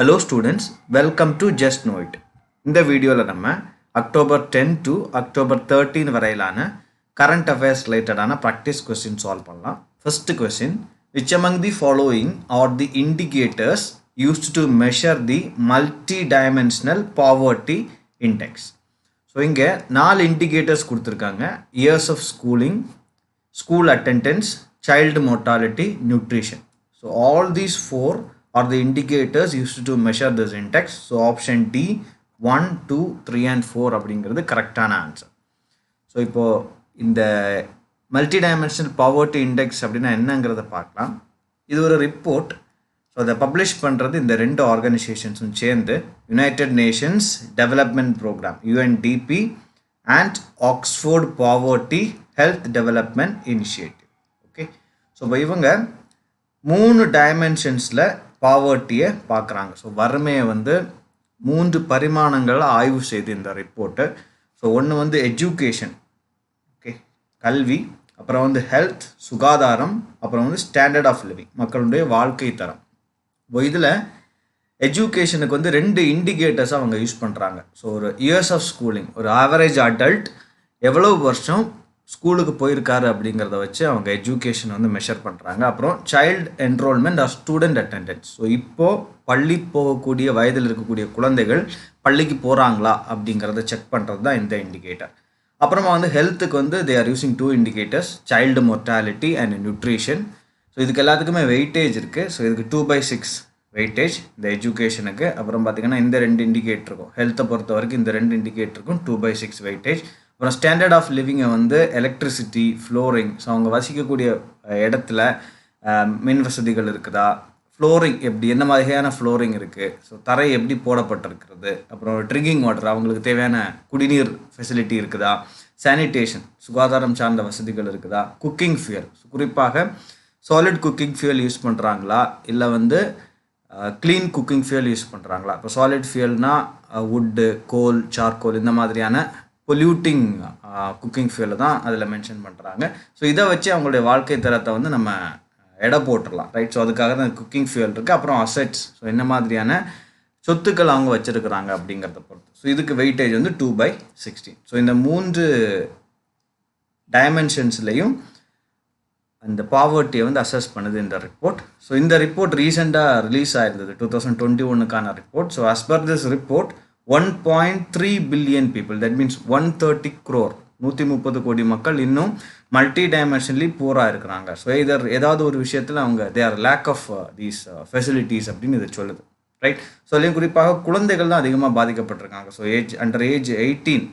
Hello students, welcome to Just Know It. இந்த வீடியோவில் நம்ம அக்டோபர் 10 to அக்டோபர் 13 வரையிலான current affairs ரிலேட்டடான ப்ராக்டிஸ் கொஸ்டின் சால்வ் பண்ணலாம். First question, which among the following are the indicators used to measure the multidimensional poverty index? So இங்கே 4 indicators கொடுத்துருக்காங்க. Years of schooling, school attendance, child mortality, nutrition. So all these 4 are the indicators used to measure this index. So option D 1, 2, 3 and 4 அப்படிங்கிறது கரெக்டான answer. So இப்போது இந்த multidimensional poverty index அப்படின்னா என்னங்கிறத பார்க்கலாம். இது ஒரு ரிப்போர்ட். ஸோ அதை பப்ளிஷ் பண்ணுறது இந்த 2 ஆர்கனைசேஷன்ஸும் சேர்ந்து united nations development program UNDP and Oxford poverty health development initiative. Okay, so இப்போ இவங்க 3 டைமென்ஷன்ஸில் பாவர்ட்டியை பார்க்குறாங்க. ஸோ வறுமையை 3 பரிமாணங்களில் ஆய்வு செய்து இந்த ரிப்போர்ட்டு. ஸோ ஒன்று எஜுகேஷன், ஓகே, கல்வி, அப்புறம் ஹெல்த், சுகாதாரம், அப்புறம் ஸ்டாண்டர்ட் ஆஃப் லிவிங், மக்களுடைய வாழ்க்கை தரம். இப்போ இதில் எஜுகேஷனுக்கு 2 இண்டிகேட்டர்ஸாக அவங்க யூஸ் பண்ணுறாங்க. ஸோ ஒரு இயர்ஸ் ஆஃப் ஸ்கூலிங், ஒரு ஆவரேஜ் அடல்ட் எவ்வளோ வருஷம் ஸ்கூலுக்கு போயிருக்காரு அப்படிங்கிறத வச்சு அவங்க எஜுகேஷன் மெஷர் பண்ணுறாங்க. அப்புறம் child enrolment or student attendance. So இப்போது பள்ளி போகக்கூடிய வயதில் இருக்கக்கூடிய குழந்தைகள் பள்ளிக்கு போகிறாங்களா அப்படிங்கிறத செக் பண்ணுறது தான் இந்த இண்டிகேட்டர். அப்புறமா ஹெல்த்துக்கு they are using 2 indicators, child mortality and nutrition. So இதுக்கு எல்லாத்துக்குமே வெயிட்டேஜ் இருக்குது. ஸோ இதுக்கு 2/6 வெயிட்டேஜ் இந்த எஜுகேஷனுக்கு. அப்புறம் பார்த்திங்கன்னா இந்த 2 இண்டிகேட்டருக்கும், ஹெல்த்தை பொறுத்த வரைக்கும் இந்த 2 இண்டிகேட்டருக்கும் 2/6 வெயிட்டேஜ். அப்புறம் ஸ்டாண்டர்ட் ஆஃப் லிவிங்கை எலக்ட்ரிசிட்டி, ஃப்ளோரிங், ஸோ அவங்க வசிக்கக்கூடிய இடத்துல மின் வசதிகள் இருக்குதா, ஃப்ளோரிங் எப்படி, என்ன மாதிரியான ஃப்ளோரிங் இருக்குது, ஸோ தரை எப்படி போடப்பட்டிருக்கிறது, அப்புறம் ட்ரிங்கிங் வாட்டர், அவங்களுக்கு தேவையான குடிநீர் ஃபெசிலிட்டி இருக்குதா, சானிடேஷன், சுகாதாரம் சார்ந்த வசதிகள் இருக்குதா, குக்கிங் ஃபியூயல், குறிப்பாக சாலிட் குக்கிங் ஃபியூயல் யூஸ் பண்ணுறாங்களா, இல்லை க்ளீன் குக்கிங் ஃபியூயல் யூஸ் பண்ணுறாங்களா. இப்போ சாலிட் ஃபியூயல்னால் வுட்டு, கோல், சார்கோல், இந்த மாதிரியான பொல்யூட்டிங் குக்கிங் ஃபியூலை தான் அதில் மென்ஷன் பண்ணுறாங்க. ஸோ இதை வச்சு அவங்களுடைய வாழ்க்கை தரத்தை நம்ம எடை போட்டுடலாம், ரைட். ஸோ அதுக்காக தான் குக்கிங் ஃபியூல் இருக்குது. அப்புறம் அசெட்ஸ், ஸோ என்ன மாதிரியான சொத்துக்கள் அவங்க வச்சுருக்கிறாங்க அப்படிங்கிறத பொறுத்து. ஸோ இதுக்கு வெயிட்டேஜ் 2/16. ஸோ இந்த 3 டைமென்ஷன்ஸ்லையும் அந்த பாவர்ட்டியை அசஸ் பண்ணுது இந்த ரிப்போர்ட். ஸோ இந்த ரிப்போர்ட் ரீசெண்டாக ரிலீஸ் ஆயிருந்தது, 2021க்கான report. So as per this report 1.3 billion people, that means 130 crore, 130 கோடி மக்கள் இன்னும் மல்டி டைமென்ஷனலி பூராக இருக்கிறாங்க. ஸோ இதர் ஏதாவது ஒரு விஷயத்தில் அவங்க they are lack of these facilities அப்படின்னு இதை சொல்லுது, ரைட். ஸோ அதுலேயும் குறிப்பாக குழந்தைகள் தான் அதிகமாக பாதிக்கப்பட்டிருக்காங்க. ஸோ அண்டர் ஏஜ் 18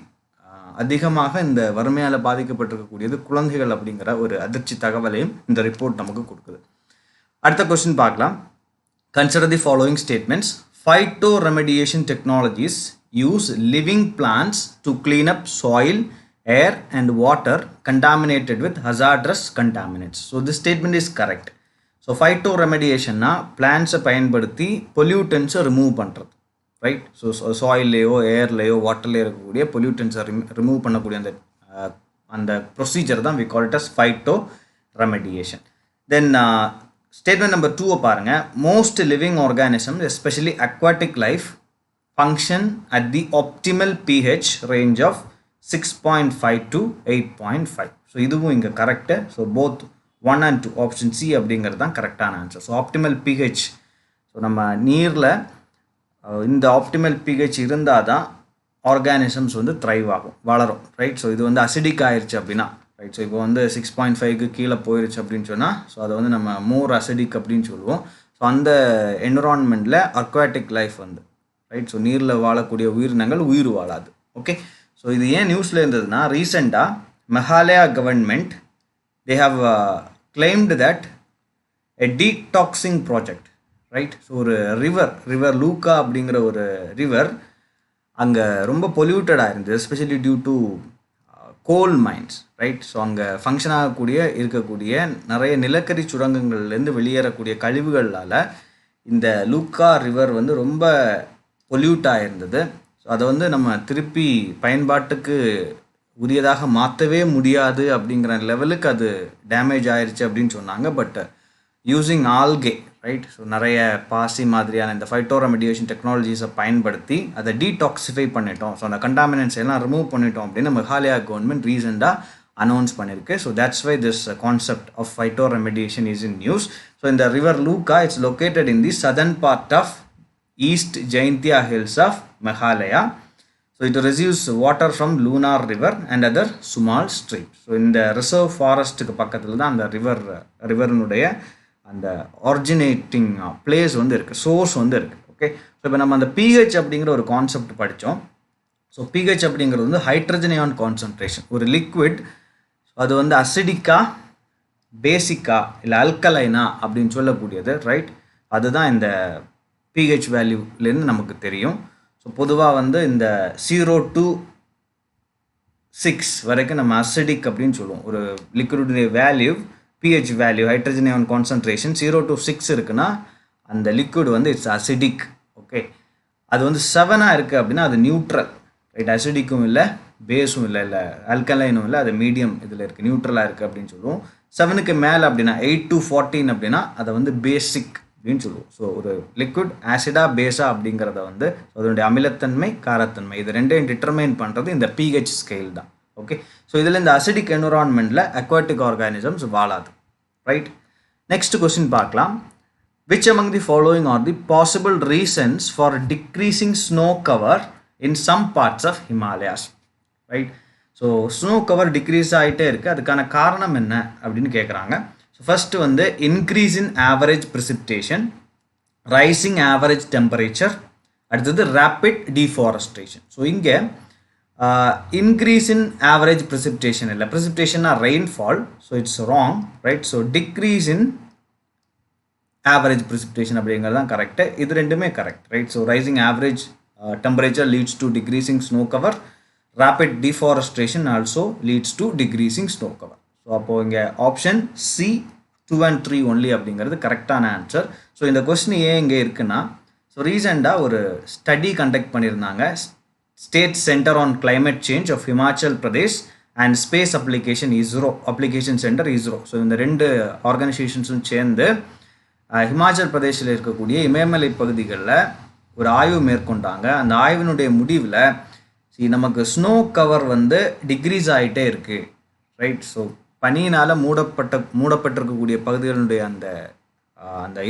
அதிகமாக இந்த வறுமையால் பாதிக்கப்பட்டிருக்கக்கூடியது குழந்தைகள் அப்படிங்கிற ஒரு அதிர்ச்சி தகவலையும் இந்த ரிப்போர்ட் நமக்கு கொடுக்குது. அடுத்த கொஸ்டின் பார்க்கலாம். Consider the following statements. Phytoremediation technologies use living plants to clean up soil, air and water contaminated with hazardous contaminants. So this statement is correct. So phytoremediation na plants பயன்படுத்தி pollutants remove பண்றது, right. So soil லேயோ air லேயோ water லேயோ இருக்கக்கூடிய pollutants remove பண்ணக்கூடிய அந்த procedure தான் we call it as phytoremediation. Then statement number 2 பாருங்க. Most living organisms, especially aquatic life, function at the optimal pH range of 6.5 to 8.5. So இதுவும் இங்கே correct. So both 1 and 2 option C அப்படிங்கிறது தான் கரெக்டான answer. So optimal pH, so நம்ம நீரில் இந்த optimal pH இருந்தால் தான் ஆர்கானிசம்ஸ் த்ரைவ் ஆகும், வளரும், ரைட். ஸோ இது அசிடிக் ஆயிடுச்சு அப்படின்னா, ரைட். ஸோ இப்போ 6.5க்கு கீழே போயிருச்சு அப்படின்னு சொன்னால், ஸோ அதை நம்ம மோர் அசிடிக் அப்படின்னு சொல்லுவோம். ஸோ அந்த என்விரான்மெண்ட்டில் அக்வாட்டிக் லைஃப் ரைட். ஸோ நீரில் வாழக்கூடிய உயிரினங்கள் உயிர் வாழாது, ஓகே. ஸோ இது ஏன் நியூஸில் இருந்ததுன்னா, ரீசெண்டாக Meghalaya government they have claimed that a detoxing project, right. So ஒரு ரிவர் லூக்கா அப்படிங்கிற ஒரு ரிவர் அங்கே ரொம்ப பொல்யூட்டடாக இருந்தது, especially due to coal mines, right. So அங்கே ஃபங்க்ஷன் இருக்கக்கூடிய நிறைய நிலக்கரி சுரங்கங்கள்லேருந்து வெளியேறக்கூடிய கழிவுகளால் இந்த லூக்கா ரிவர் ரொம்ப பொல்யூட்டாக இருந்தது. ஸோ அதை நம்ம திருப்பி பயன்பாட்டுக்கு உரியதாக மாற்றவே முடியாது அப்படிங்கிற லெவலுக்கு அது டேமேஜ் ஆயிடுச்சு அப்படின்னு சொன்னாங்க. But using algae, right? So நிறைய பாசி மாதிரியான இந்த ஃபைட்டோரெமெடியேஷன் டெக்னாலஜிஸை பயன்படுத்தி அதை டீடாக்சிஃபை பண்ணிட்டோம். ஸோ அந்த கண்டாமினன்ஸ் எல்லாம் ரிமூவ் பண்ணிட்டோம் அப்படின்னு மெகாலயா கவர்மெண்ட் ரீசெண்டாக அனௌன்ஸ் பண்ணியிருக்கு. So that's why this concept of phytoremediation is in news. So இந்த river Lukha it's located in the southern part of East Jaintia Hills of Meghalaya. So it receives water from Lunar River and other small streams. So in the reserve forest பக்கத்தில் தான் அந்த ரிவர்னுடைய அந்த originating place வந்து இருக்குது, source வந்து இருக்குது. Okay, so இப்போ நம்ம அந்த pH அப்படிங்கிற ஒரு கான்செப்ட் படித்தோம். ஸோ pH அப்படிங்கிறது வந்து ஹைட்ரஜன் அயான் கான்சன்ட்ரேஷன். ஒரு லிக்விட் அது வந்து அசிடிக்கா, பேசிக்கா இல்லை அல்கலைனா அப்படின்னு சொல்லக்கூடியது, ரைட்? அதுதான் இந்த pH வேல்யூலேருந்து நமக்கு தெரியும். ஸோ பொதுவாக வந்து இந்த 0 to 6 வரைக்கும் நம்ம அசிடிக் அப்படின்னு சொல்லுவோம். ஒரு லிக்விடுடைய value, pH value, hydrogen ion concentration 0 to 6 இருக்குன்னா அந்த லிக்விட் வந்து இட்ஸ் அசிடிக். ஓகே, அது வந்து 7 இருக்குது அப்படின்னா அது நியூட்ரல், ரைட்? அசிடிக்கும் இல்லை, பேஸும் இல்லை அல்கலைனும் இல்லை, அது மீடியம் இதில் இருக்குது, நியூட்ரலாக இருக்குது அப்படின்னு சொல்லுவோம். 7க்கு மேலே அப்படின்னா 8 to 14 அப்படின்னா அதை வந்து பேசிக் அப்படின்னு சொல்லுவோம். ஸோ ஒரு லிக்விட் ஆசிடா பேஸா அப்படிங்கிறத வந்து அதனுடைய அமிலத்தன்மை, காரத்தன்மை இது ரெண்டையும் டிட்டர்மைன் பண்ணுறது இந்த pH ஸ்கேல் தான். ஓகே, ஸோ இதில் இந்த அசிடிக் என்விரான்மெண்ட்டில் அக்வாட்டிக் ஆர்கானிசம்ஸ் வாழாது, ரைட்? நெக்ஸ்ட் கொஸ்டின் பார்க்கலாம். Which among the following are the possible reasons for decreasing snow cover in some parts of Himalayas, right? So snow cover decrease ஆகிட்டே இருக்குது, அதுக்கான காரணம் என்ன அப்படின்னு கேட்குறாங்க. ஸோ ஃபஸ்ட்டு வந்து increase in average precipitation, rising average temperature, அடுத்தது ரேப்பிட் டீஃபாரஸ்ட்ரேஷன். ஸோ இங்கே இன்க்ரீஸ் இன் ஆவரேஜ் ப்ரிசிப்டேஷன் இல்லை, ப்ரிசிப்டேஷன்னா rainfall, so it's wrong, right? So decrease in average precipitation அப்படிங்கிறது தான் கரெக்டு. இது ரெண்டுமே correct, right? So rising average temperature leads to decreasing snow cover, rapid deforestation also leads to decreasing snow cover. So அப்போது இங்கே option C 2 and 3 only அப்படிங்கிறது கரெக்டான answer. So இந்த question ஏன் இங்கே இருக்குன்னா, ஸோ ரீசெண்டாக ஒரு ஸ்டடி கண்டக்ட் பண்ணியிருந்தாங்க, State Centre on Climate Change of Himachal Pradesh and Space Application Centre ISRO. So இந்த ரெண்டு ஆர்கனைசேஷன்ஸும் சேர்ந்து ஹிமாச்சல் பிரதேஷில் இருக்கக்கூடிய இமயமலை பகுதிகளில் ஒரு ஆய்வு மேற்கொண்டாங்க. அந்த ஆய்வினுடைய முடிவில் நமக்கு ஸ்னோ கவர் வந்து டிக்ரீஸ் ஆகிட்டே இருக்குது, ரைட்? ஸோ பனியினால் மூடப்பட்டிருக்கக்கூடிய பகுதிகளுடைய அந்த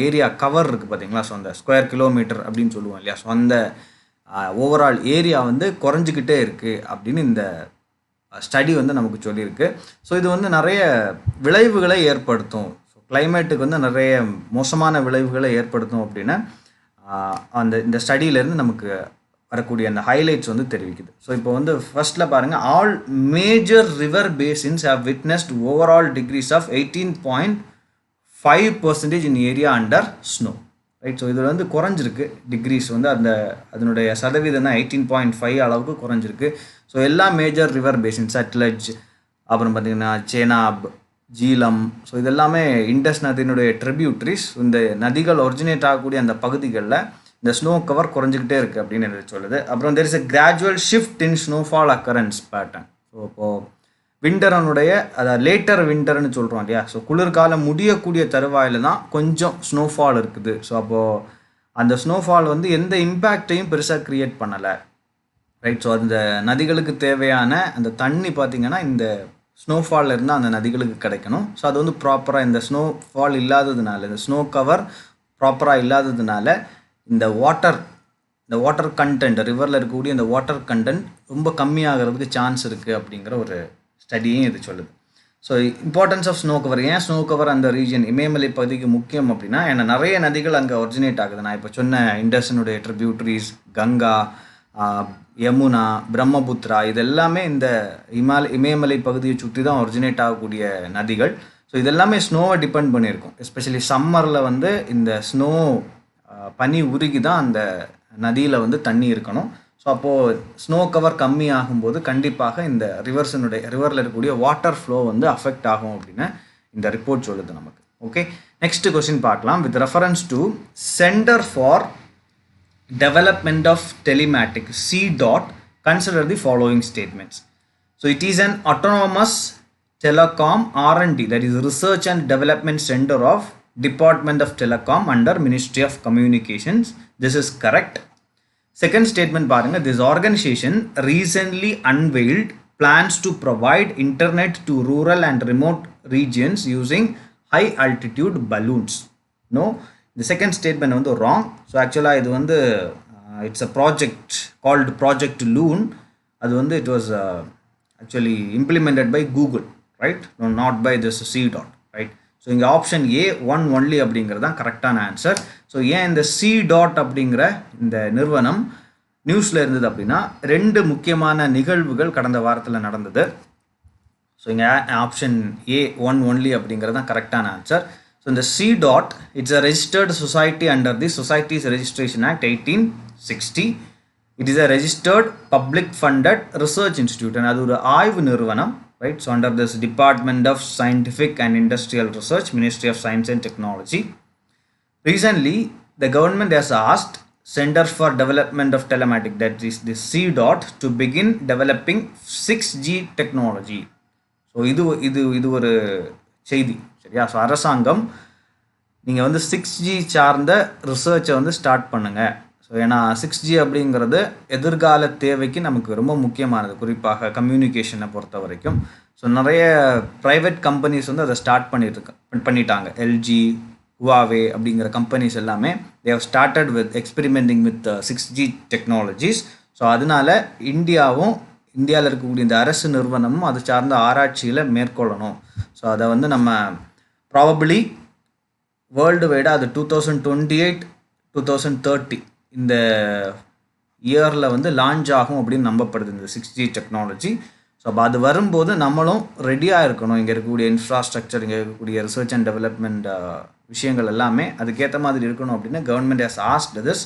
ஏரியா கவர் இருக்குது பார்த்தீங்களா? ஸோ அந்த ஸ்கொயர் கிலோமீட்டர் அப்படின்னு சொல்லுவோம் இல்லையா? ஸோ அந்த ஓவரால் ஏரியா வந்து குறைஞ்சிக்கிட்டே இருக்குது அப்படின்னு இந்த ஸ்டடி வந்து நமக்கு சொல்லியிருக்கு. ஸோ இது வந்து நிறைய விளைவுகளை ஏற்படுத்தும், ஸோ கிளைமேட்டுக்கு வந்து நிறைய மோசமான விளைவுகளை ஏற்படுத்தும் அப்படின்னு இந்த ஸ்டடியிலேருந்து நமக்கு வரக்கூடிய அந்த ஹைலைட்ஸ் வந்து தெரிவிக்குது. ஸோ இப்போ வந்து ஃபர்ஸ்ட்டில் பாருங்கள், all major river basins have witnessed overall decrease of 18.5% in area under snow, right? So இதில் வந்து குறைஞ்சிருக்கு டிக்ரீஸ் வந்து அதனுடைய சதவீதம் தான் 18.5 அளவுக்கு குறைஞ்சிருக்கு. ஸோ எல்லா மேஜர் ரிவர் பேசின், சட்லஜ், அப்புறம் பார்த்திங்கன்னா சேனாப், ஜீலம், ஸோ இதெல்லாமே இண்டஸ் நதியினுடைய ட்ரிபியூட்ரிஸ். இந்த நதிகள் ஒரிஜினேட் ஆகக்கூடிய அந்த பகுதிகளில் இந்த ஸ்னோ கவர் குறைஞ்சிக்கிட்டே இருக்குது அப்படின்னு சொல்லுது. அப்புறம் there is a gradual shift in snowfall occurrence pattern. So இப்போது விண்டரனுடைய அதாவது லேட்டர் விண்டர்னு சொல்கிறோம் இல்லையா? ஸோ குளிர்காலம் முடியக்கூடிய தருவாயில் தான் கொஞ்சம் ஸ்னோஃபால் இருக்குது. ஸோ அப்போது அந்த ஸ்னோஃபால் வந்து எந்த இம்பேக்டையும் பெருசாக க்ரியேட் பண்ணலை, ரைட்? ஸோ அந்த நதிகளுக்கு தேவையான அந்த தண்ணி பார்த்திங்கன்னா இந்த ஸ்னோஃபாலில் இருந்தால் அந்த நதிகளுக்கு கிடைக்கணும். ஸோ அது வந்து ப்ராப்பராக இந்த ஸ்னோஃபால் இல்லாததுனால, இந்த ஸ்னோ கவர் ப்ராப்பராக இல்லாததுனால இந்த வாட்டர் கண்டென்ட், ரிவரில் இருக்கக்கூடிய இந்த வாட்டர் கண்டென்ட் ரொம்ப கம்மியாகிறதுக்கு சான்ஸ் இருக்குது அப்படிங்கிற ஒரு ஸ்டடியும் இது சொல்லுது. So importance of snow cover, ஏன் ஸ்னோ கவர் அந்த ரீஜன் இமயமலை பகுதிக்கு முக்கியம் அப்படின்னா, ஏன்னா நிறைய நதிகள் அங்கே ஒரிஜினேட் ஆகுது. நான் இப்போ சொன்ன இண்டஸனுடைய ட்ரிபியூட்டரிஸ், கங்கா, யமுனா, பிரம்மபுத்திரா, இது எல்லாமே இந்த இமயமலை பகுதியை சுற்றி தான் ஒரிஜினேட் ஆகக்கூடிய நதிகள். ஸோ இதெல்லாமே ஸ்னோவை டிபெண்ட் பண்ணியிருக்கும். எஸ்பெஷலி சம்மரில் வந்து இந்த ஸ்னோ பனி உருகி தான் அந்த நதியில் வந்து தண்ணி இருக்கணும். ஸோ அப்போது ஸ்னோ கவர் கம்மி ஆகும்போது கண்டிப்பாக இந்த ரிவரில் இருக்கக்கூடிய வாட்டர் ஃப்ளோ வந்து அஃபெக்ட் ஆகும் அப்படின்னு இந்த ரிப்போர்ட் சொல்லுது நமக்கு. ஓகே, நெக்ஸ்ட் கொஸ்டின் பார்க்கலாம். With reference to Centre for Development of Telematics (CDOT), consider the following statements. So it is an autonomous telecom R&D, that is research and development center of Department of Telecom under Ministry of Communications. This is correct. Second statement பாருங்க, this organization recently unveiled plans to provide internet to rural and remote regions using high altitude balloons. No, the second statement வந்து wrong. So actually இது வந்து it's a project called Project Loon. அது வந்து it was actually implemented by Google, right? No, not by this C dot, right? So இங்கே option A one only அப்படிங்கிறது தான் கரெக்டான answer. So ஏன் இந்த சி டாட் அப்படிங்கிற இந்த நிறுவனம் நியூஸில் இருந்தது அப்படின்னா, ரெண்டு முக்கியமான நிகழ்வுகள் கடந்த வாரத்தில் நடந்தது. ஸோ இங்கே ஆப்ஷன் ஏ ஒன் ஒன்லி அப்படிங்கிறது தான் கரெக்டான ஆன்சர். ஸோ இந்த C dot it's a registered society under the societies registration act 1860. It is a registered public funded research institute. அது ஒரு ஆய்வு நிறுவனம், right? So under this Department of Scientific and Industrial Research, Ministry of Science and Technology. Recently, the government has asked Center for Development of Telematics, that is the C dot, to begin developing 6G technology. So இது ஒரு செய்தி, சரியா? So அரசாங்கம் நீங்கள் வந்து 6G சார்ந்த ரிசர்ச்சை வந்து start பண்ணுங்கள். ஸோ ஏன்னா 6G அப்படிங்கிறது எதிர்கால தேவைக்கு நமக்கு ரொம்ப முக்கியமானது, குறிப்பாக கம்யூனிகேஷனை பொறுத்த வரைக்கும். ஸோ நிறைய ப்ரைவேட் கம்பெனிஸ் வந்து அதை ஸ்டார்ட் பண்ணிட்டாங்க. எல்ஜி, ஹுவாவே அப்படிங்கிற கம்பெனிஸ் எல்லாமே they have started with experimenting with 6G technologies. So அதனால இந்தியாவில் இருக்கக்கூடிய இந்த அரசு நிறுவனமும் அது சார்ந்த ஆராய்ச்சியில் மேற்கொள்ளணும். ஸோ அதை வந்து நம்ம ப்ராபபிளி வேர்ல்டு வைடாக அது 2028 2030 இந்த இயரில் வந்து லான்ச் ஆகும் அப்படின்னு நம்பப்படுது இந்த 6G டெக்னாலஜி. ஸோ அப்போ அது வரும்போது நம்மளும் ரெடியாக இருக்கணும். இங்கே இருக்கக்கூடிய இன்ஃப்ராஸ்ட்ரக்சர், இங்கே இருக்கக்கூடிய ரிசர்ச் அண்ட் டெவலப்மெண்ட் விஷயங்கள் எல்லாமே அதுக்கேற்ற மாதிரி இருக்கணும் அப்படின்னு government has asked this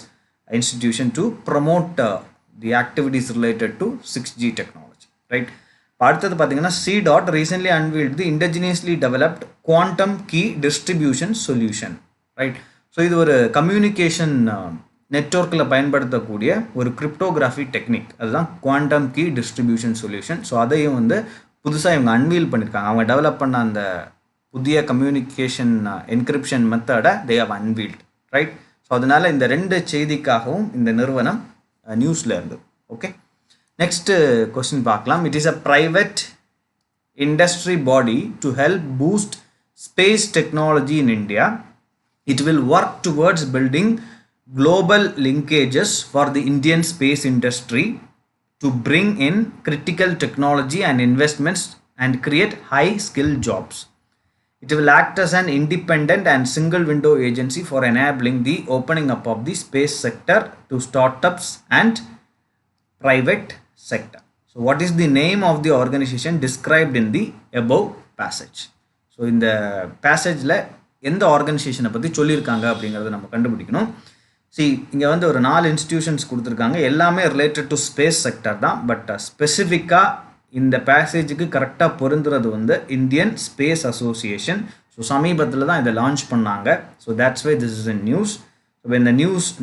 institution to promote the activities related to 6G technology, right? அடுத்தது பார்த்தீங்கன்னா C dot recently unveiled the indigenously developed quantum key distribution solution, right? So இது ஒரு கம்யூனிகேஷன் நெட்வொர்க்கில் பயன்படுத்தக்கூடிய ஒரு கிரிப்டோகிராஃபி டெக்னிக், அதுதான் quantum key distribution solution. So அதையும் வந்து புதுசாக இவங்க அன்வீல் பண்ணியிருக்காங்க. அவங்க டெவலப் பண்ண அந்த புதிய கம்யூனிகேஷன் என்கிரிப்ஷன் மெத்தடை தே ஹவ் அன்வீல்ட், ரைட்? ஸோ அதனால் இந்த ரெண்டு செய்திக்காகவும் இந்த நிறுவனம் நியூஸில் இருந்தது. ஓகே, நெக்ஸ்ட்டு கொஸ்டின் பார்க்கலாம். It is a private industry body to help boost space technology in India. It will work towards building global linkages for the Indian space industry to bring in critical technology and investments and create high-skilled jobs. It will act as an independent and single-window agency for enabling the opening up of the space sector to startups and private sector. So, what is the name of the organization described in the above passage? So, in the passage la எந்த ஆர்கனைசேஷனை பற்றி சொல்லியிருக்காங்க அப்படிங்கிறத நம்ம கண்டுபிடிக்கணும். இங்கே வந்து ஒரு 4 institutions கொடுத்துருக்காங்க, எல்லாமே ரிலேட்டட் டு ஸ்பேஸ் செக்டர் தான். பட் ஸ்பெசிஃபிக்காக இந்த பேசேஜுக்கு கரெக்டாக பொருந்துறது வந்து இந்தியன் ஸ்பேஸ் அசோசியேஷன். ஸோ சமீபத்தில் தான் இதை லான்ச் பண்ணாங்க. So that's why this is in news. So இந்த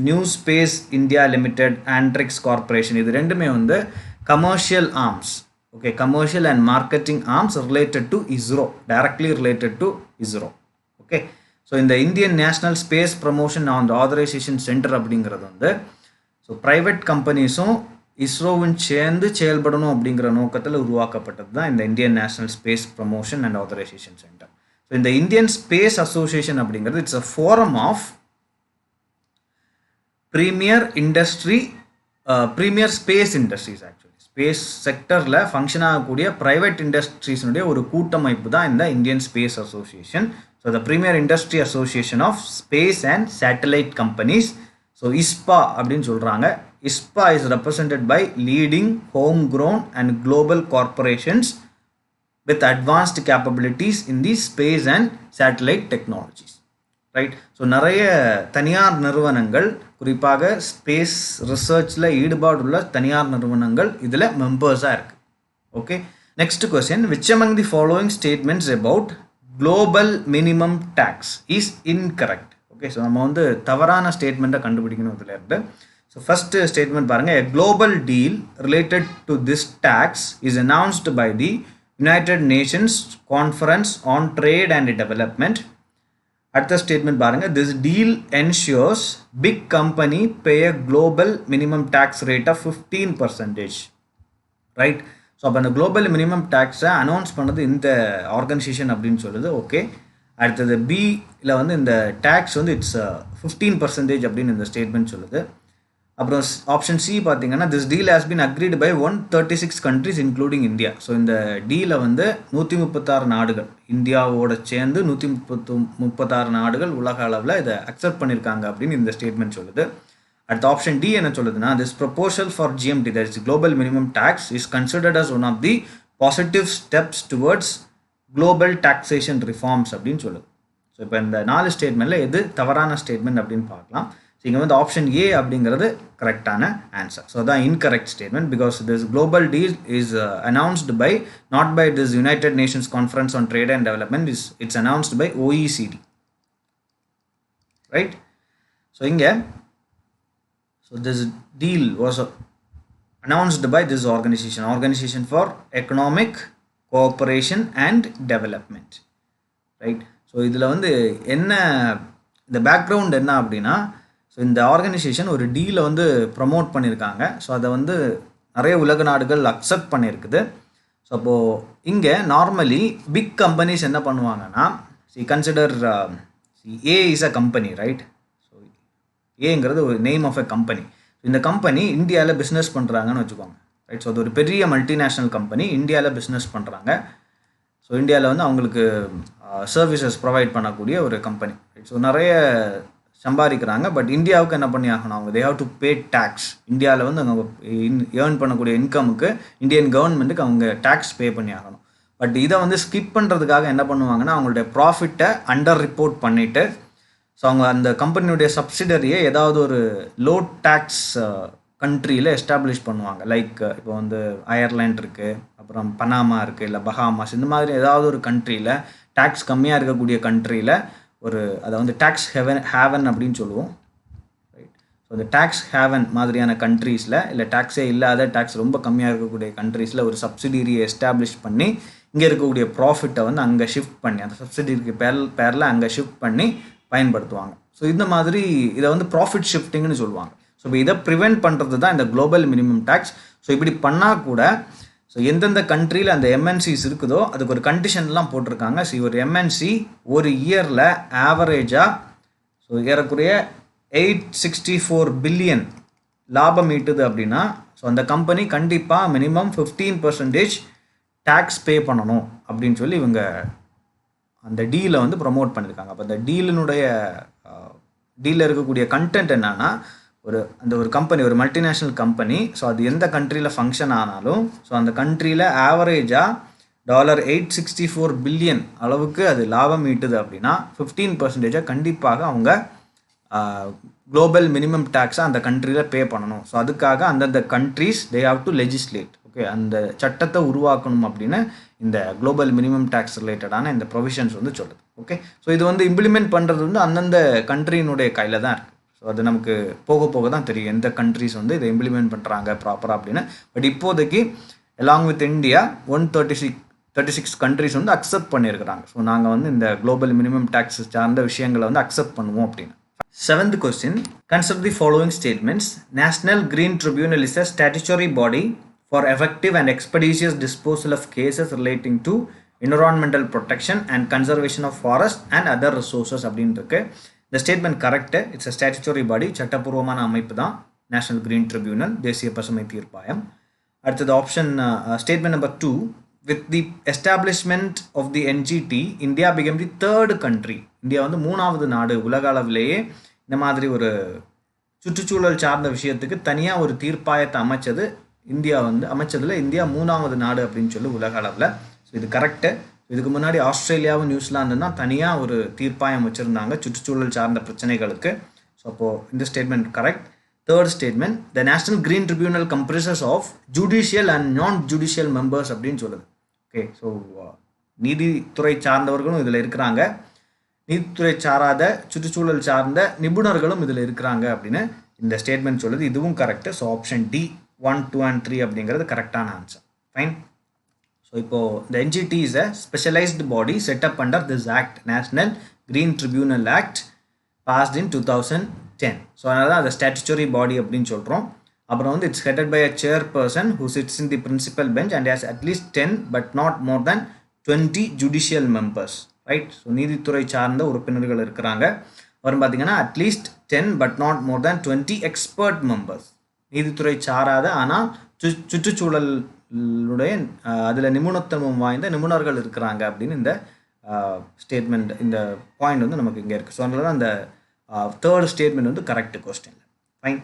New Space India Limited, Antrix Corporation, இது ரெண்டுமே வந்து commercial arms, okay, commercial and marketing arms related to ISRO, directly related to ISRO. Okay, so இந்த Indian National Space Promotion and Authorisation Centre அப்படிங்கிறது வந்து so private கம்பெனிஸும் இஸ்ரோவும் சேர்ந்து செயல்படணும் அப்படிங்கிற நோக்கத்தில் உருவாக்கப்பட்டது தான் இந்த Indian National Space Promotion and Authorisation Centre. So இந்த இந்தியன் ஸ்பேஸ் அசோசியேஷன் அப்படிங்கிறது it's a forum of premier space industries. Actually space செக்டரில் ஃபங்க்ஷன் ஆகக்கூடிய ப்ரைவேட் இண்டஸ்ட்ரீஸினுடைய ஒரு கூட்டமைப்பு தான் இந்த Indian Space Association. So the Premier Industry Association of Space and Satellite Companies. So ISPA அப்படின்னு சொல்கிறாங்க. ISPA is represented by leading homegrown and global corporations with advanced capabilities in the space and satellite technologies. Right? So நிறைய தனியார் நிறுவனங்கள், குறிப்பாக space ரிசர்ச்சில் ஈடுபாடுள்ள தனியார் நிறுவனங்கள் இதில் மெம்பர்ஸாக இருக்குது. Okay, next question. Which among the following statements about global minimum tax is incorrect? Okay, so நம்ம வந்து தவறான ஸ்டேட்மெண்ட்டை கண்டுபிடிக்கணும் இதில் இருந்து. ஸோ ஃபர்ஸ்ட் ஸ்டேட்மெண்ட் பாருங்கள். A global deal related to this tax is announced by the United Nations Conference on Trade and Development அடுத்த statement பாருங்க, this deal ensures big company pay a global minimum tax rate of 15%, right. So அப்போ அந்த global minimum டேக்ஸை announce பண்ணது இந்த organisation அப்படின்னு சொல்லுது. Okay, அடுத்தது பியில் வந்து இந்த டேக்ஸ் வந்து இட்ஸ் 15% அப்படின்னு இந்த ஸ்டேட்மெண்ட் சொல்லுது. அப்புறம் ஆப்ஷன் சி பார்த்தீங்கன்னா, this deal has been agreed by 136 countries including India. So இந்த டீலை வந்து 136 நாடுகள், இந்தியாவோட சேர்ந்து 136 நாடுகள் உலக அளவில் இதை அக்செப்ட் பண்ணியிருக்காங்க அப்படின்னு இந்த ஸ்டேட்மெண்ட் சொல்லுது. அடுத்த ஆப்ஷன் டி என்ன சொல்லுதுன்னா, this proposal for GMT, that is global minimum tax, is considered as one of the positive steps towards global taxation reforms அப்படின்னு சொல்லுது. ஸோ இப்போ இந்த 4 ஸ்டேட்மெண்ட்டில் எது தவறான ஸ்டேட்மெண்ட் அப்படின்னு பார்க்கலாம். ஸோ இங்கே வந்து ஆப்ஷன் ஏ அப்படிங்கிறது கரெக்டான ஆன்சர். ஸோ தான் incorrect statement, because this global deal is announced by not by this United Nations Conference on Trade and Development, it's announced by OECD, right. So இங்கே this deal was announced by this organization for economic cooperation and development, right. So இதில் வந்து என்ன இந்த background என்ன அப்படின்னா, so இந்த organisation ஒரு டீலை வந்து ப்ரமோட் பண்ணியிருக்காங்க. ஸோ அதை வந்து நிறைய உலக நாடுகள் அக்செப்ட் பண்ணியிருக்குது. ஸோ அப்போது இங்கே நார்மலி பிக் கம்பெனிஸ் என்ன பண்ணுவாங்கன்னா, consider A is a company, right. So ஏங்கிறது ஒரு நேம் ஆஃப் எ கம்பெனி. இந்த கம்பெனி இந்தியாவில் பிஸ்னஸ் பண்ணுறாங்கன்னு வச்சுக்கோங்க, ரைட். ஸோ அது ஒரு பெரிய மல்டிநேஷ்னல் கம்பெனி, இந்தியாவில் பிஸ்னஸ் பண்ணுறாங்க. ஸோ இந்தியாவில் வந்து அவங்களுக்கு சர்வீசஸ் ப்ரொவைட் பண்ணக்கூடிய ஒரு கம்பெனி, ரைட். ஸோ நிறைய சம்பாதிக்கிறாங்க. பட் இந்தியாவுக்கு என்ன பண்ணி ஆகணும், அவங்க they have to pay tax. இந்தியாவில் வந்து அவங்க ஏர்ன் பண்ணக்கூடிய இன்கமுக்கு இந்தியன் கவர்மெண்ட்டுக்கு அவங்க டேக்ஸ் பே பண்ணி ஆகணும். பட் இதை வந்து ஸ்கிப் பண்ணுறதுக்காக என்ன பண்ணுவாங்கன்னா, அவங்களுடைய ப்ராஃபிட்டை அண்டர் ரிப்போர்ட் பண்ணிவிட்டு, ஸோ அவங்க அந்த கம்பெனியுடைய சப்சிடரியை ஏதாவது ஒரு லோ டேக்ஸ் கண்ட்ரியில் எஸ்டாப்ளிஷ் பண்ணுவாங்க. லைக் இப்போ வந்து அயர்லாண்ட் இருக்குது, அப்புறம் பனாமா இருக்குது, இல்லை பஹாமாஸ், இந்த மாதிரி ஏதாவது ஒரு கண்ட்ரியில் டேக்ஸ் கம்மியாக இருக்கக்கூடிய கண்ட்ரியில் ஒரு அதை வந்து டேக்ஸ் ஹேவன் அப்படின்னு சொல்லுவோம், ரைட். ஸோ அந்த டேக்ஸ் ஹேவன் மாதிரியான கண்ட்ரீஸில், இல்லை டேக்ஸே இல்லாத டேக்ஸ் ரொம்ப கம்மியாக இருக்கக்கூடிய கண்ட்ரீஸில் ஒரு சப்சிடரியை எஸ்டாப்ளிஷ் பண்ணி இங்கே இருக்கக்கூடிய ப்ராஃபிட்டை வந்து அங்கே ஷிஃப்ட் பண்ணி, அந்த சப்சிடரிக்கு பேரில் அங்கே ஷிஃப்ட் பண்ணி பயன்படுத்துவாங்க. ஸோ இந்த மாதிரி இதை வந்து ப்ராஃபிட் ஷிஃப்டிங்னு சொல்லுவாங்க. ஸோ இப்போ இதை ப்ரிவெண்ட் பண்ணுறது தான் இந்த குளோபல் மினிமம் டேக்ஸ். ஸோ இப்படி பண்ணால் கூட, ஸோ எந்தெந்த கண்ட்ரியில் அந்த எம்என்சிஸ் இருக்குதோ அதுக்கு ஒரு கண்டிஷன்லாம் போட்டிருக்காங்க. ஸோ ஒரு எம்என்சி ஒரு இயரில் ஆவரேஜாக ஸோ ஏறக்குறைய 864 பில்லியன் லாபம் ஈட்டுது அப்படின்னா, ஸோ அந்த கம்பெனி கண்டிப்பாக மினிமம் 15% டேக்ஸ் பே பண்ணணும் அப்படின்னு சொல்லி இவங்க அந்த டீலை வந்து ப்ரமோட் பண்ணியிருக்காங்க. அப்போ அந்த டீலில் இருக்கக்கூடிய கண்டென்ட் என்னன்னா, ஒரு கம்பெனி, ஒரு மல்டிநேஷ்னல் கம்பெனி, ஸோ அது எந்த கண்ட்ரியில் ஃபங்க்ஷன் ஆனாலும், ஸோ அந்த கண்ட்ரியில் ஆவரேஜாக $864 பில்லியன் அளவுக்கு அது லாபம் ஈட்டுது அப்படின்னா 15% கண்டிப்பாக அவங்க குளோபல் மினிமம் டேக்ஸை அந்த கண்ட்ரியில் பே பண்ணணும். ஸோ அதுக்காக அந்தந்த countries they have to legislate, okay, அந்த சட்டத்தை உருவாக்கணும் அப்படின்னு இந்த குளோபல் மினிமம் டேக்ஸ் ரிலேட்டடான இந்த ப்ரொவிஷன்ஸ் வந்து சொல்லுது. ஓகே, ஸோ இது வந்து இம்ப்ளிமெண்ட் பண்ணுறது வந்து அந்தந்த கண்ட்ரியினுடைய கையில் தான் இருக்குது. ஸோ அது நமக்கு போக போக தான் தெரியும் எந்த கண்ட்ரிஸ் வந்து இதை இம்ப்ளிமெண்ட் பண்ணுறாங்க ப்ராப்பராக அப்படின்னு. பட் இப்போதைக்கு அலாங் வித் இந்தியா 136 கண்ட்ரிஸ் வந்து அக்செப்ட் பண்ணியிருக்கிறாங்க. ஸோ நாங்கள் வந்து இந்த குளோபல் மினிமம் டேக்ஸ் சார்ந்த விஷயங்களை வந்து அக்செப்ட் பண்ணுவோம் அப்படின்னு. 7th question, consider the following statements. National Green Tribunal is a statutory body for effective and expeditious disposal of cases relating to environmental protection and conservation of forest and other resources அப்படின்னு இருக்கு. இந்த statement correct. It's a statutory body, சட்டப்பூர்வமான அமைப்பு தான் national Green tribunal, தேசிய பசுமை தீர்ப்பாயம். அடுத்தது option statement number 2, with the establishment of the NGT, India became the third country. India வந்து 3வது நாடு உலக அளவிலேயே இந்த மாதிரி ஒரு சுற்றுச்சூழல் சார்ந்த விஷயத்துக்கு தனியாக ஒரு தீர்ப்பாயத்தை அமைச்சதில் இந்தியா 3வது நாடு அப்படின்னு சொல்லி உலக அளவில். ஸோ இது கரெக்டு. இதுக்கு முன்னாடி ஆஸ்திரேலியாவும் நியூசிலாந்தும் தான் தனியாக ஒரு தீர்ப்பாயம் வச்சுருந்தாங்க சுற்றுச்சூழல் சார்ந்த பிரச்சனைகளுக்கு. ஸோ அப்போது இந்த statement correct. Third statement, the National Green Tribunal comprises of judicial and non judicial members அப்படின்னு சொல்லுது. ஓகே, ஸோ நீதித்துறை சார்ந்தவர்களும் இதில் இருக்கிறாங்க, நீதித்துறை சாராத சுற்றுச்சூழல் சார்ந்த நிபுணர்களும் இதில் இருக்கிறாங்க அப்படின்னு இந்த ஸ்டேட்மெண்ட் சொல்லுது. இதுவும் correct. So option D 1, 2 and 3 அப்படிங்கிறது கரெக்டான ஆன்சர். ஃபைன். ஸோ இப்போது the NGT is a specialized body set up under this act, National Green Tribunal Act, passed in 2010. So அதனால தான் அதை ஸ்டாச்சுட்டரி பாடி அப்படின்னு சொல்கிறோம். அப்புறம் வந்து it's headed by a chairperson who sits in the principal bench and has at least 10 but not more than 20 judicial members, right. So நீதித்துறை சார்ந்த உறுப்பினர்கள் இருக்கிறாங்க. அப்புறம் பார்த்தீங்கன்னா at least 10 but not more than 20 expert members, நீதித்துறை சாராத ஆனால் சுற்றுச்சூழலுடைய அதில் நிபுணத்துவம் வாய்ந்த நிபுணர்கள் இருக்கிறாங்க அப்படின்னு இந்த ஸ்டேட்மெண்ட், இந்த பாயிண்ட் வந்து நமக்கு இங்கே இருக்குது. ஸோ அதனால தான் அந்த தேர்ட் ஸ்டேட்மெண்ட் வந்து கரெக்ட் கொஸ்டின். ஃபைன்.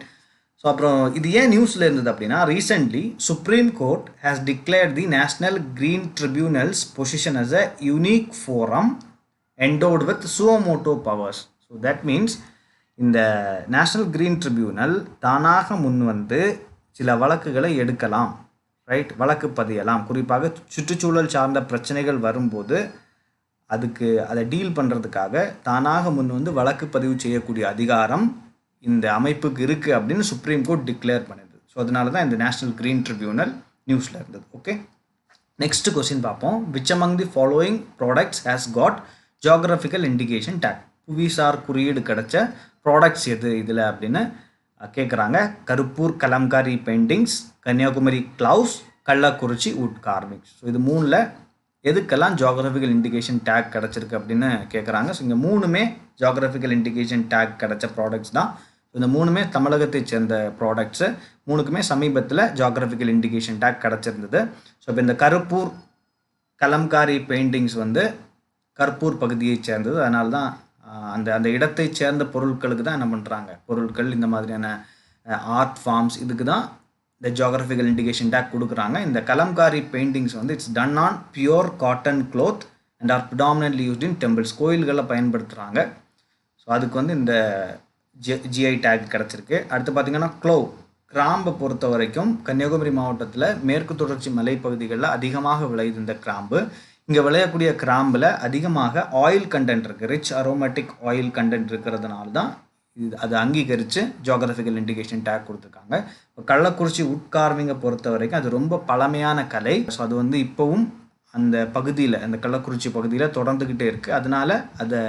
ஸோ அப்புறம் இது ஏன் நியூஸில் இருந்தது அப்படின்னா, recently Supreme Court has declared the National Green Tribunal's position as a unique forum endowed with suo motu powers. So that means இந்த நேஷ்னல் கிரீன் ட்ரிபியூனல் தானாக முன் வந்து சில வழக்குகளை எடுக்கலாம், ரைட், வழக்கு பதியலாம். குறிப்பாக சுற்றுச்சூழல் சார்ந்த பிரச்சனைகள் வரும்போது அதுக்கு அதை டீல் பண்ணுறதுக்காக தானாக முன் வந்து வழக்கு பதிவு செய்யக்கூடிய அதிகாரம் இந்த அமைப்புக்கு இருக்குது அப்படின்னு சுப்ரீம் கோர்ட் டிக்ளேர் பண்ணுது. ஸோ அதனால தான் இந்த நேஷ்னல் கிரீன் ட்ரிபியூனல் நியூஸில் இருந்தது. ஓகே, நெக்ஸ்ட் கொஸ்டின் பார்ப்போம். Which among the following products has got geographical indication tag? புவிசார் குறியீடு கிடைச்ச ப்ராடக்ட்ஸ் எது இதில் அப்படின்னு கேட்குறாங்க. Karuppur kalamkari paintings, Kanniyakumari cloves, Kallakurichi wood carvings. So இது மூணில் எதுக்கெல்லாம் ஜியோகிராஃபிக்கல் இண்டிகேஷன் டேக் கிடச்சிருக்கு அப்படின்னு கேட்குறாங்க. ஸோ இங்கே மூணுமே ஜியோகிராஃபிக்கல் இண்டிகேஷன் டேக் கிடச்ச ப்ராடக்ட்ஸ் தான். இந்த மூணுமே தமிழகத்தை சேர்ந்த ப்ராடக்ட்ஸு. மூணுக்குமே சமீபத்தில் ஜியோகிராஃபிக்கல் இண்டிகேஷன் டேக் கிடச்சிருந்தது. ஸோ இப்போ இந்த கருப்பூர் கலம்காரி பெயிண்டிங்ஸ் வந்து கருப்பூர் பகுதியை சேர்ந்தது. அதனால தான் அந்த அந்த இடத்தை சேர்ந்த பொருட்களுக்கு தான் என்ன பண்ணுறாங்க, பொருட்கள் இந்த மாதிரியான ஆர்ட் ஃபார்ம்ஸ் இதுக்கு தான் இந்த ஜியோகிராஃபிக்கல் இண்டிகேஷன் டேக் கொடுக்குறாங்க. இந்த கலம்காரி பெயிண்டிங்ஸ் வந்து it's done on pure cotton cloth and are predominantly used in temples, கோயில்களில் பயன்படுத்துகிறாங்க. ஸோ அதுக்கு வந்து இந்த ஜிஐ டேக் கிடச்சிருக்கு. அடுத்து பார்த்திங்கன்னா க்ளோவ், கிராம்பை பொறுத்த வரைக்கும் கன்னியாகுமரி மாவட்டத்தில் மேற்கு தொடர்ச்சி மலைப்பகுதிகளில் அதிகமாக விளையுது இந்த கிராம்பு. இங்கே விளையக்கூடிய கிராம்பில் அதிகமாக ஆயில் கண்டென்ட் இருக்குது, ரிச் அரோமேட்டிக் ஆயில் கண்டென்ட் இருக்கிறதுனால தான் இது அது அங்கீகரித்து ஜியோகிராஃபிக்கல் இண்டிகேஷன் டேக் கொடுத்துருக்காங்க. இப்போ கள்ளக்குறிச்சி வுட் கார்விங்கை பொறுத்த வரைக்கும் அது ரொம்ப பழமையான கலை. ஸோ அது வந்து இப்போவும் அந்த பகுதியில், அந்த கள்ளக்குறிச்சி பகுதியில் தொடர்ந்துக்கிட்டே இருக்குது. அதனால அதை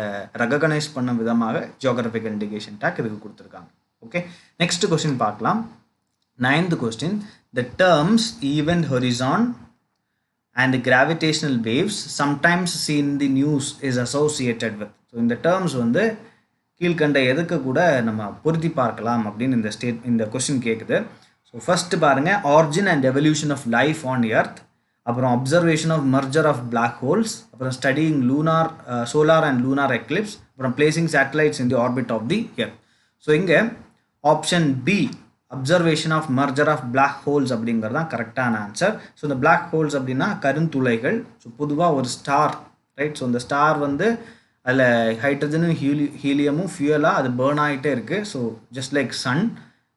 ரெகக்னைஸ் பண்ண விதமாக ஜியோகிராஃபிக்கல் இண்டிகேஷன் டேக் இதுக்கு கொடுத்துருக்காங்க. ஓகே, நெக்ஸ்ட் கொஸ்டின் பார்க்கலாம். 9th question. The terms event horizon and gravitational waves sometimes seen in the news is associated with. So இந்த டேர்ம்ஸ் வந்து கீழ்கண்ட எதுக்கு கூட நம்ம பொருத்தி பார்க்கலாம் அப்படின்னு இந்த கொஸ்டின் கேட்குது. ஸோ ஃபஸ்ட்டு பாருங்கள், origin and evolution of life on earth, அப்புறம் observation of merger of black holes, அப்புறம் studying lunar solar and lunar eclipse, அப்புறம் placing satellites in the orbit of the earth. So இங்கே option B observation of merger of black holes அப்படிங்கிறது தான் கரெக்டான answer. So இந்த black holes அப்படின்னா கருந்துளைகள். So பொதுவாக ஒரு ஸ்டார், ரைட். ஸோ இந்த ஸ்டார் வந்து அதில் ஹைட்ரஜனும் ஹீலியமும் ஃபியூயலாக அது பேர்ன் ஆகிட்டே இருக்குது. So just like sun.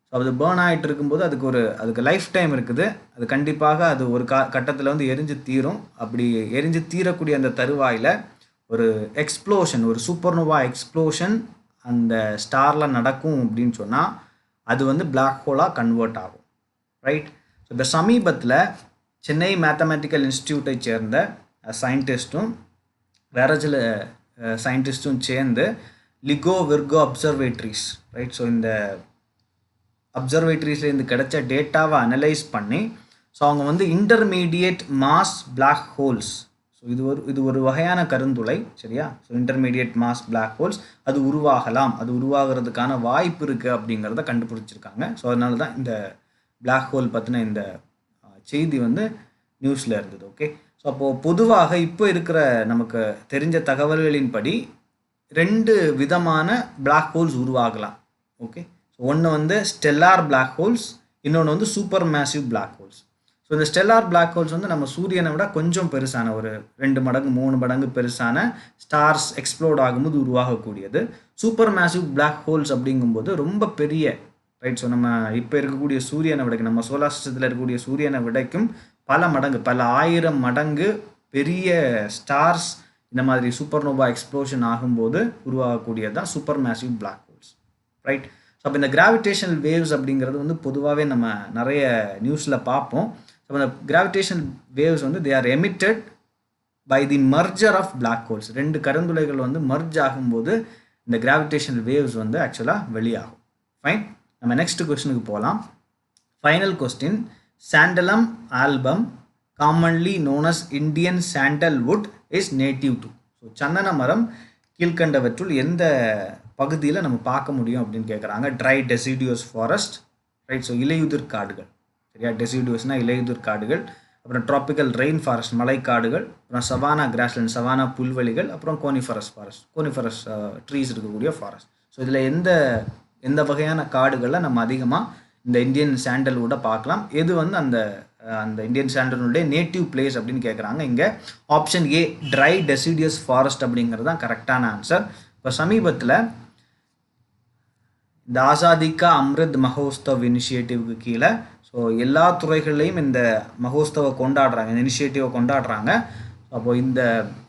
So அது பேர்ன் ஆகிட்டு இருக்கும்போது அதுக்கு லைஃப் டைம் இருக்குது. அது கண்டிப்பாக அது ஒரு கட்டத்தில் வந்து எரிஞ்சு தீரும். அப்படி எரிஞ்சு தீரக்கூடிய அந்த தருவாயில் ஒரு எக்ஸ்ப்ளோஷன், ஒரு சூப்பர்னோவா எக்ஸ்ப்ளோஷன் அந்த ஸ்டாரில் நடக்கும் அப்படின்னு சொன்னால் அது வந்து பிளாக் ஹோலாக கன்வெர்ட் ஆகும், ரைட். ஸோ இப்போ சமீபத்தில் சென்னை மேத்தமெட்டிக்கல் இன்ஸ்டியூட்டை சேர்ந்த சயின்டிஸ்ட்டும் வேறு சில சயின்டிஸ்ட்டும் சேர்ந்து LIGO Virgo observatories, right. So இந்த அப்சர்வேட்ரிஸ்லேருந்து கிடைச்ச டேட்டாவை அனலைஸ் பண்ணி ஸோ அவங்க வந்து intermediate mass black holes, so இது ஒரு வகையான கருந்துளை, சரியா. So intermediate mass black holes அது உருவாகலாம், அது உருவாகிறதுக்கான வாய்ப்பு இருக்குது அப்படிங்கிறத கண்டுபிடிச்சிருக்காங்க. ஸோ அதனால தான் இந்த பிளாக் ஹோல் பற்றின இந்த செய்தி வந்து நியூஸில் இருந்தது. ஓகே, ஸோ அப்போது பொதுவாக இப்போ இருக்கிற நமக்கு தெரிஞ்ச தகவல்களின்படி 2 விதமான பிளாக் ஹோல்ஸ் உருவாகலாம். ஓகே, ஸோ ஒன்று வந்து ஸ்டெல்லார் பிளாக் ஹோல்ஸ், இன்னொன்று வந்து super massive black holes. So இந்த ஸ்டெல்லார் பிளாக் ஹோல்ஸ் வந்து நம்ம சூரியனை விட கொஞ்சம் பெருசான, ஒரு 2 மடங்கு 3 மடங்கு பெருசான ஸ்டார்ஸ் எக்ஸ்ப்ளோர்ட் ஆகும்போது உருவாகக்கூடியது. சூப்பர் மேசிவ் பிளாக் ஹோல்ஸ் அப்படிங்கும்போது ரொம்ப பெரிய, ரைட். ஸோ நம்ம இப்போ இருக்கக்கூடிய சூரியனை விடைக்கும், நம்ம சோலார் சிஸ்டத்தில் இருக்கக்கூடிய சூரியனை விடைக்கும் பல மடங்கு, பல 1000 மடங்கு பெரிய ஸ்டார்ஸ் இந்த மாதிரி சூப்பர்னோவா எக்ஸ்ப்ளோஷன் ஆகும்போது உருவாகக்கூடியது தான் super massive black holes, right. So அப்போ இந்த கிராவிடேஷனல் வேவ்ஸ் அப்படிங்கிறது வந்து பொதுவாகவே நம்ம நிறைய நியூஸில் பார்ப்போம். அப்போ அந்த கிராவிடேஷனல் வேவ்ஸ் வந்து they are emitted by the merger of black holes. ரெண்டு கருந்துளைகள் வந்து மர்ஜ் ஆகும்போது இந்த கிராவிடேஷனல் வேவ்ஸ் வந்து ஆக்சுவலாக வெளியாகும். ஃபைன், நம்ம நெக்ஸ்ட் கொஸ்டினுக்கு போகலாம். Final question, santalum album commonly known as Indian sandalwood is native to. So சந்தன மரம் கீழ்கண்டவற்றுள் எந்த பகுதியில் நம்ம பார்க்க முடியும் அப்படின்னு கேட்குறாங்க. Try deciduous forest, right. So இலையுதிர் காடுகள், சரியா. டெசிடியூஸ்னால் இலையுதிர் காடுகள். அப்புறம் ட்ராபிக்கல் ரெயின் ஃபாரஸ்ட், மலைக்காடுகள். அப்புறம் சவானா கிராஸ்லேண்ட், சவானா புல்வெளிகள். அப்புறம் கோனிஃபரஸ் ஃபாரஸ்ட், கோனிஃபரஸ் ட்ரீஸ் இருக்கக்கூடிய ஃபாரஸ்ட். ஸோ இதில் எந்த வகையான காடுகளில் நம்ம அதிகமாக இந்த இந்தியன் சாண்டல்வுட்டை பார்க்கலாம்? எது வந்து அந்த இந்தியன் சாண்டல்வுட்டே நேட்டிவ் பிளேஸ் அப்படின்னு கேட்குறாங்க. இங்கே option A try deciduous forest அப்படிங்கிறது தான் கரெக்டான ஆன்சர். இப்போ சமீபத்தில் இந்த ஆசாதி கா அம்ரித் மஹோத்சவ் இனிஷியேட்டிவ்க்கு கீழே ஸோ எல்லா துறைகள்லையும் இந்த மஹோத்சவை கொண்டாடுறாங்க, இந்த இனிஷியேட்டிவை கொண்டாடுறாங்க. அப்போது இந்த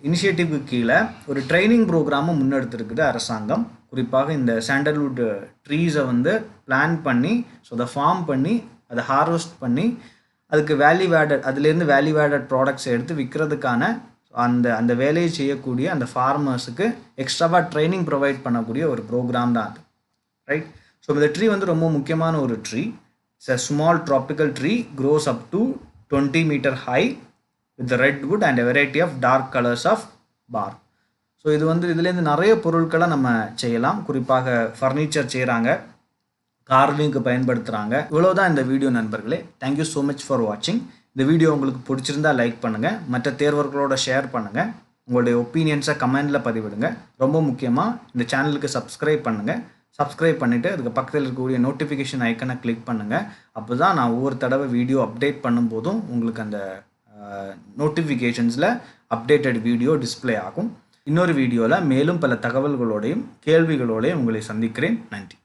இனிஷியேட்டிவ்க்கு கீழே ஒரு ட்ரைனிங் ப்ரோக்ராமும் முன்னெடுத்துருக்குது அரசாங்கம். குறிப்பாக இந்த சாண்டல்வுட் ட்ரீஸை வந்து பிளான் பண்ணி, ஸோ அதை ஃபார்ம் பண்ணி, அதை ஹார்வெஸ்ட் பண்ணி, அதுக்கு அதுலேருந்து வேல்யூ ஆடட் ப்ராடக்ட்ஸை எடுத்து விற்கிறதுக்கான அந்த வேலையை செய்யக்கூடிய அந்த ஃபார்மர்ஸுக்கு எக்ஸ்ட்ராவாக ட்ரைனிங் ப்ரொவைட் பண்ணக்கூடிய ஒரு ப்ரோக்ராம் தான் அது, ரைட். ஸோ இந்த ட்ரீ வந்து ரொம்ப முக்கியமான ஒரு tree. It's a small tropical tree, grows up to 20 meter high with the red wood and a variety of dark colors of bark. So இது வந்து இதுலேருந்து நிறைய பொருட்களை நம்ம செய்யலாம். குறிப்பாக ஃபர்னிச்சர் செய்கிறாங்க, கார்விங்க்கு பயன்படுத்துகிறாங்க. இவ்வளோதான் இந்த வீடியோ நண்பர்களே. தேங்க்யூ ஸோ மச் ஃபார் வாட்சிங். இந்த வீடியோ உங்களுக்கு பிடிச்சிருந்தா லைக் பண்ணுங்கள், மற்ற தேர்வர்களோட ஷேர் பண்ணுங்கள், உங்களுடைய ஒப்பீனியன்ஸை கமெண்டில் பதிவிடுங்க. ரொம்ப முக்கியமாக இந்த சேனலுக்கு சப்ஸ்கிரைப் பண்ணுங்கள். சப்ஸ்கிரைப் பண்ணிவிட்டு அதுக்கு பக்கத்தில் இருக்கக்கூடிய நோட்டிஃபிகேஷன் ஐக்கனை கிளிக் பண்ணுங்கள். அப்போ தான் நான் ஒவ்வொரு தடவை வீடியோ அப்டேட் பண்ணும்போதும் உங்களுக்கு அந்த நோட்டிஃபிகேஷன்ஸில் அப்டேட்டட் வீடியோ டிஸ்பிளே ஆகும். இன்னொரு வீடியோவில் மேலும் பல தகவல்களோடையும் கேள்விகளோடையும் உங்களை சந்திக்கிறேன். நன்றி.